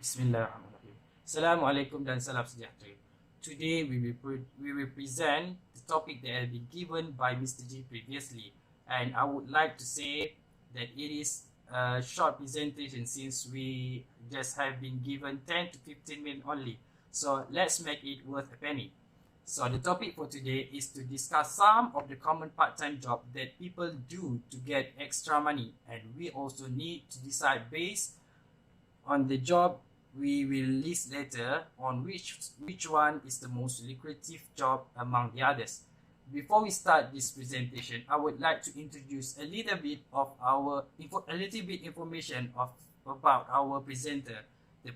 Bismillahirrahmanirrahim. Assalamualaikum dan salam sejahtera. Today we will present the topic that has been given by Mr. G previously, and I would like to say that it is a short presentation since we just have been given 10 to 15 minutes only. So let's make it worth a penny. So the topic for today is to discuss some of the common part-time jobs that people do to get extra money, and we also need to decide based on the job we will list later on which one is the most lucrative job among the others. Before we start this presentation, I would like to introduce a little bit information about our presenter. The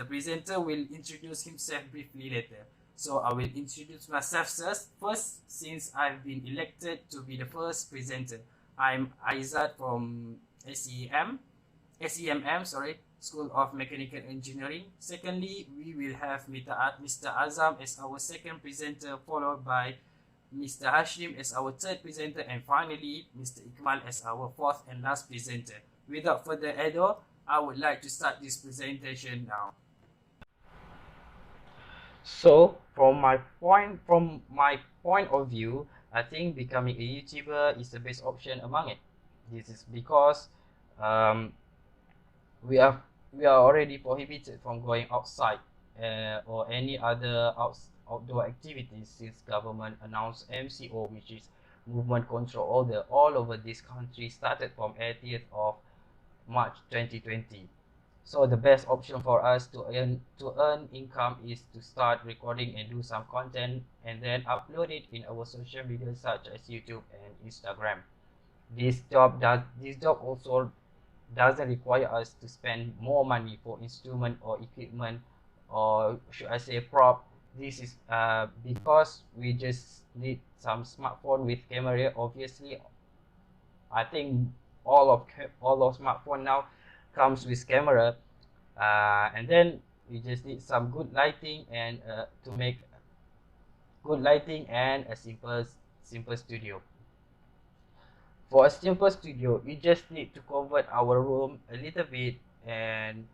presenter will introduce himself briefly later. So I will introduce myself first since I've been elected to be the first presenter. I'm Aizat from SEMM, School of Mechanical Engineering. Secondly, we will have Mr. Azam as our second presenter, followed by Mr. Hashim as our third presenter, and finally Mr. Ikmal as our fourth and last presenter. Without further ado, I would like to start this presentation now. So, from my point of view, I think becoming a YouTuber is the best option among it. This is because we are already prohibited from going outside or any other outdoor activities since government announced MCO, which is Movement Control Order, all over this country started from 80th of March 2020. So the best option for us to earn income is to start recording and do some content and then upload it in our social media such as YouTube and Instagram. This job also doesn't require us to spend more money for instrument or equipment, or should I say prop. This is because we just need some smartphone with camera. Obviously, I think all of smartphone now comes with camera, and then we just need some good lighting and to make good lighting and a simple studio. For a simple studio, we just need to convert our room a little bit and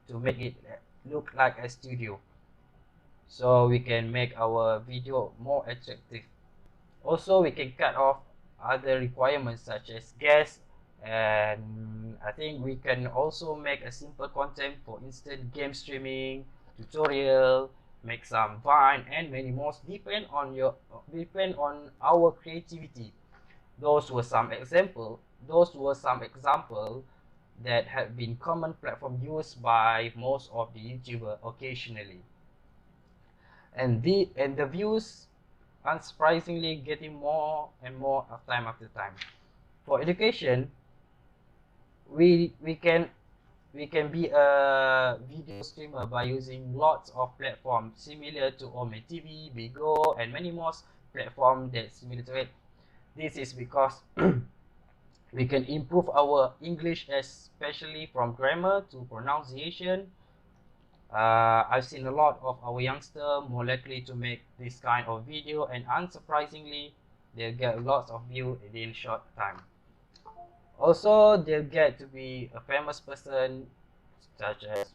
to make it look like a studio, so we can make our video more attractive. Also, we can cut off other requirements such as gas, and I think we can also make a simple content, for instance game streaming, tutorial, make some Vine and many more. Depend on our creativity. Those were some example that have been common platform used by most of the YouTuber occasionally, and the views unsurprisingly getting more and more time after time. For education, we can be a video streamer by using lots of platforms similar to Ome TV, Bigo, and many more platforms that similar to it. This is because we can improve our English, especially from grammar to pronunciation. I've seen a lot of our youngsters more likely to make this kind of video, and unsurprisingly, they'll get lots of views in short time. Also, they'll get to be a famous person, such as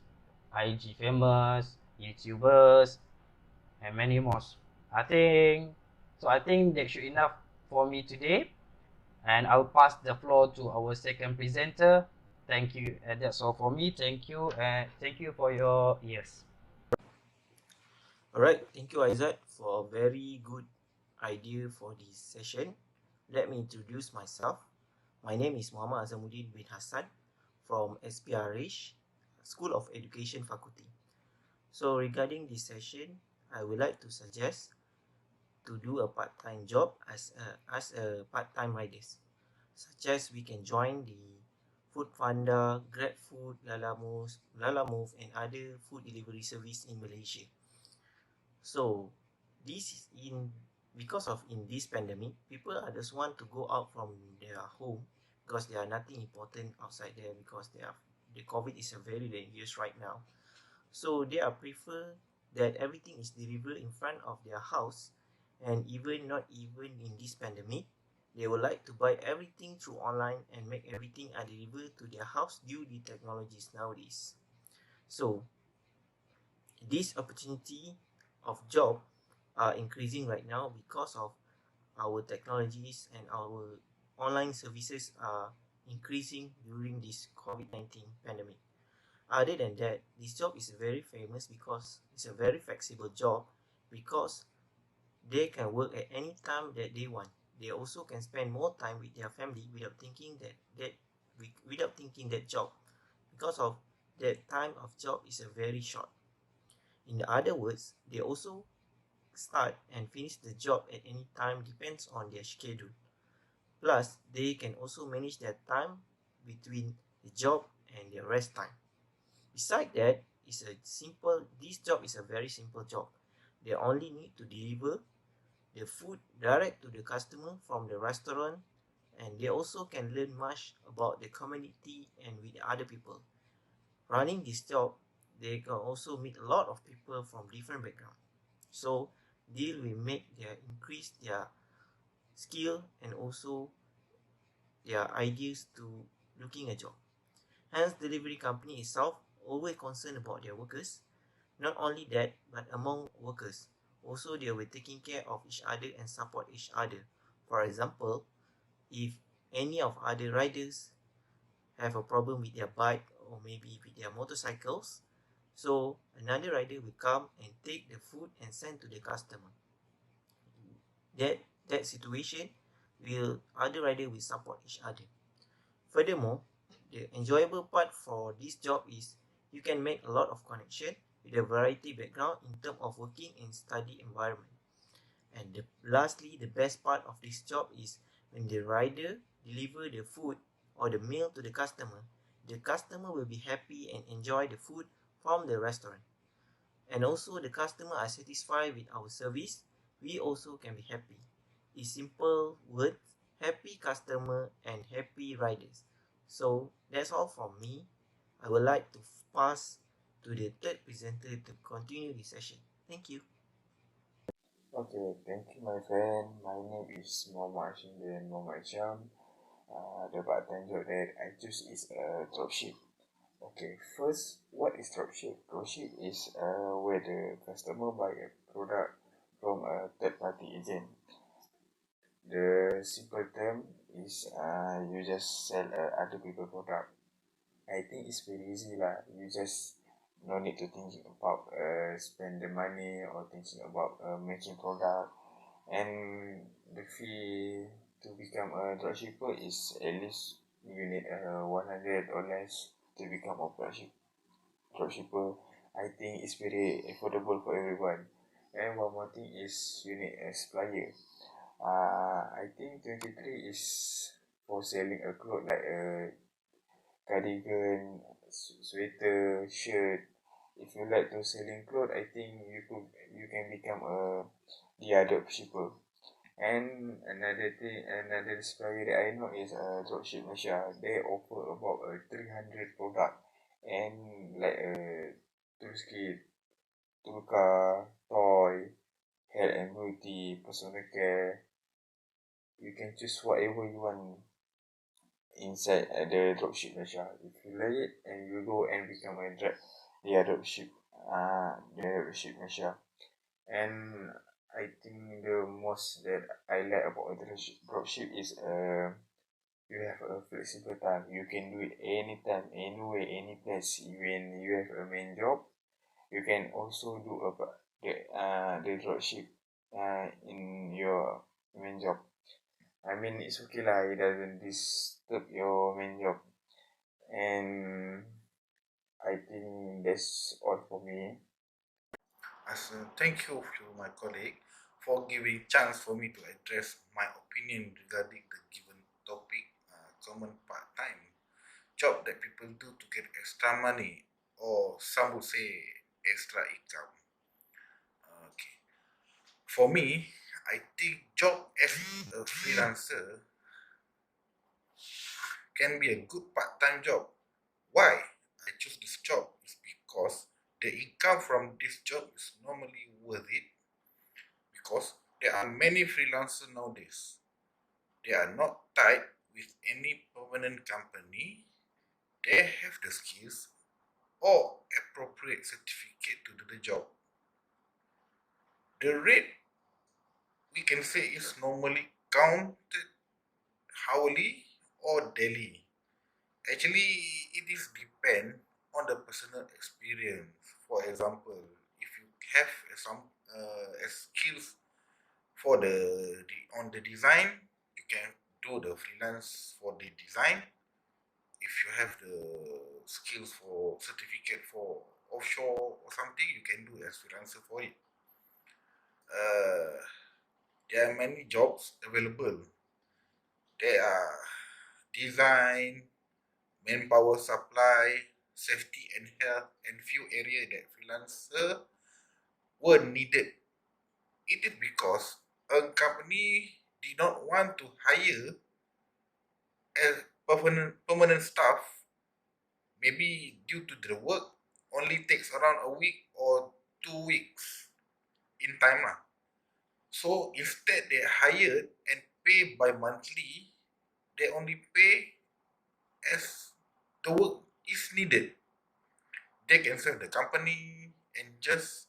IG famous, YouTubers, and many more. I think that should enough for me today, and I'll pass the floor to our second presenter. Thank you, and that's all for me. Thank you, and thank you for your ears. Alright, thank you Aizat for a very good idea for this session. Let me introduce myself. My name is Muhammad Azamuddin bin Hassan from SPRH, School of Education Faculty. So regarding this session, I would like to suggest to do a part-time job as a part-time riders, such as we can join the Foodpanda, GrabFood, Lalamove, and other food delivery service in Malaysia. So this is because of this pandemic, people are just want to go out from their home because there are nothing important outside there, because the COVID is a very dangerous right now. So they are prefer that everything is delivered in front of their house, and not even in this pandemic, they would like to buy everything through online and make everything delivered to their house due to technologies nowadays. So This opportunity of job are increasing right now because of our technologies and our online services are increasing during this COVID-19 pandemic. Other than that, this job is very famous because it's a very flexible job, because they can work at any time that they want. They also can spend more time with their family without thinking that job, because of that time of job is a very short. In other words, they also start and finish the job at any time, depends on their schedule. Plus, they can also manage their time between the job and their rest time. Besides that, this job is a very simple job. They only need to deliver the food direct to the customer from the restaurant, and they also can learn much about the community and with other people. Running this job, they can also meet a lot of people from different backgrounds. So they will make their increase their skill and also their ideas to looking a job. Hence, delivery company itself always concerned about their workers. Not only that, but among workers, also they were taking care of each other and support each other. For example, if any of other riders have a problem with their bike or maybe with their motorcycles, so another rider will come and take the food and send to the customer. That situation will other rider will support each other. Furthermore, the enjoyable part for this job is you can make a lot of connection with a variety background in terms of working and study environment. And lastly, the best part of this job is when the rider deliver the food or the meal to the customer will be happy and enjoy the food from the restaurant. And also the customer are satisfied with our service, we also can be happy. In simple words, happy customer and happy riders. So that's all from me. I would like to pass to the third presenter to continue the session. Thank you. Okay, thank you, my friend. My name is Muhammad Shinden Muhammad Sham. The part-time job that I choose is dropship. Okay, first, what is dropship? Dropship is where the customer buy a product from a third-party agent. The simple term is you just sell other people product. I think it's very easy lah. You just no need to think about spend the money or thinking about making product. And the fee to become a dropshipper is at least you need 100 or less to become a dropshipper. I think it's very affordable for everyone. And one more thing is you need a supplier. I think 23 is for selling a cloth like a cardigan, sweater, shirt. If you like to selling clothes, I think you can become the other shipper. And another supplier that I know is Dropship Malaysia. They offer about 300 product and like Turski, Tulka, toy, health and beauty, personal care. You can choose whatever you want inside the dropship Malaysia. If you like it and you go and become a the dropship Malaysia. And I think the most that I like about the dropship is you have a flexible time. You can do it anytime, anywhere, any place. When you have a main job, you can also do the dropship in your main job. I mean, it's okay lah. It doesn't disturb your main job. And I think that's all for me. As a thank you to my colleague for giving chance for me to address my opinion regarding the given topic, common part-time job that people do to get extra money, or some would say extra income. Okay, for me, I think job as a freelancer can be a good part-time job. Why I choose this job is because the income from this job is normally worth it, because there are many freelancers nowadays. They are not tied with any permanent company. They have the skills, or appropriate certificate to do the job. The rate we can say is normally counted hourly or daily. Actually, it is depend on the personal experience. For example, if you have skills for on the design, you can do the freelance for the design. If you have the skills for certificate for offshore or something, you can do as freelancer for it. Uh, there are many jobs available. There are design, manpower supply, safety and health, and few areas that freelancer were needed. It is because a company did not want to hire as permanent staff. Maybe due to the work only takes around a week or 2 weeks in time lah. So instead they hired and pay by monthly. They only pay as the work is needed. They can serve the company and just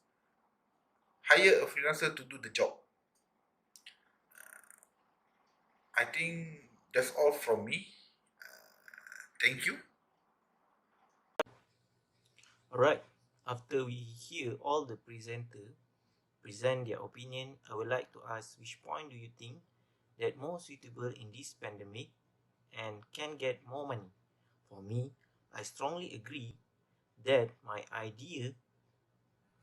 hire a freelancer to do the job. I think that's all from me. Thank you. Alright, after we hear all the presenter present their opinion, I would like to ask which point do you think that more suitable in this pandemic and can get more money? For me, I strongly agree that my idea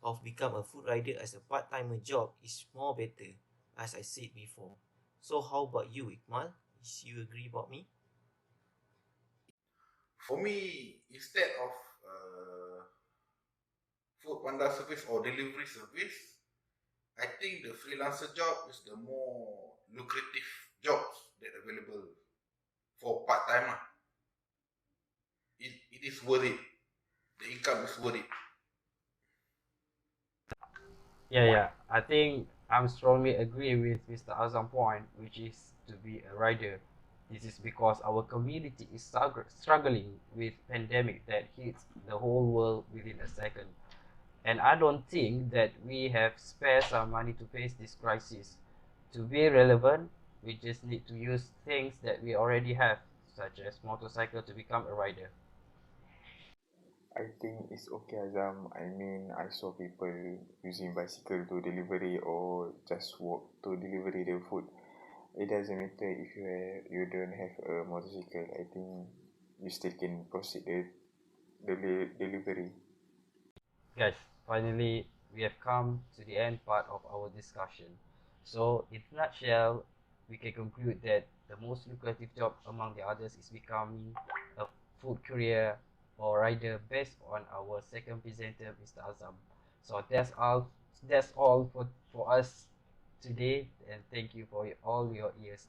of become a food rider as a part-timer job is more better, as I said before. So how about you, Ikmal? Is you agree about me? For me, instead of food panda service or delivery service, I think the freelancer job is the more lucrative jobs that available for part time. It is worth it. The income is worth it. Yeah. I think I'm strongly agree with Mr. Azam point, which is to be a rider. This is because our community is struggling with pandemic that hits the whole world within a second. And I don't think that we have spare some money to face this crisis. To be relevant, we just need to use things that we already have, such as motorcycle to become a rider. I think it's okay, Azam. I mean, I saw people using bicycle to delivery or just walk to delivery the food. It doesn't matter if you don't have a motorcycle. I think you still can proceed the delivery. Guys, finally, we have come to the end part of our discussion. So, in a nutshell, we can conclude that the most lucrative job among the others is becoming a food courier or rider based on our second presenter, Mr. Azam. So that's all for us today, and thank you for all your ears.